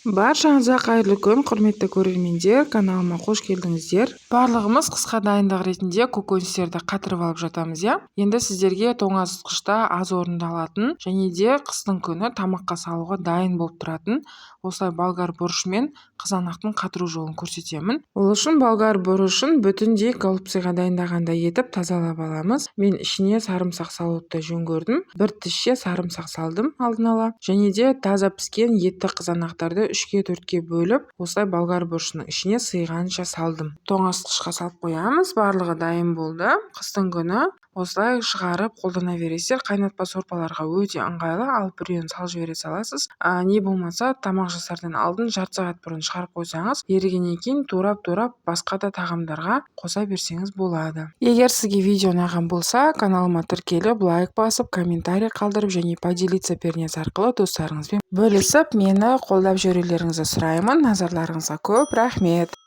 Баршаңызға қайырлы күн, құрметті көрермендер, каналыма қош келдіңіздер. Барлығымыз қысқа дайындық ретінде көкөністерді қатырып алып жатамыз, иә. Енді сіздерге тоңазытқышта аз орындалатын және де қыстың күні тамаққа салуға дайын болып тұратын осылай болгар бұрыш мен қызанақтың қатыру жолын көрсетемін. Ол үшін болгар бұрышын бүтіндей голубцаға дайындағандай етіп тазалап аламыз. Мен ішіне сарымсақ салуды жөн көрдім. Бір тісше сарымсақ салдым алдын ала. Және де таза піскен етті қызанақтарды 3-4-ке бөліп, осылай болгар бұрышының ішіне сыйғанша салдым. Тоңазытқышқа салып қоямыз. Барлығы дайын болды. Қыстың күні осылай шығарып қолдана бересіздер. Қайнатпа сорпаларға өте ыңғайлы, алып біреуін салып жібере саласыз. Не болмаса тамақ жасардан алдын жарты сағат бұрын шығарып қойсаңыз, ерігеннен кейін турап басқа да тағамдарға қоса берсеңіз болады. Егер сізге видео ұнаған болса, каналыма тіркеліп, лайк басып, комментарий қалдырып және поделиться пернес арқылы достарыңызбен бөлісіп, мені қолдап жүрулеріңізді сұраймын. Назарларыңызға көп рахмет.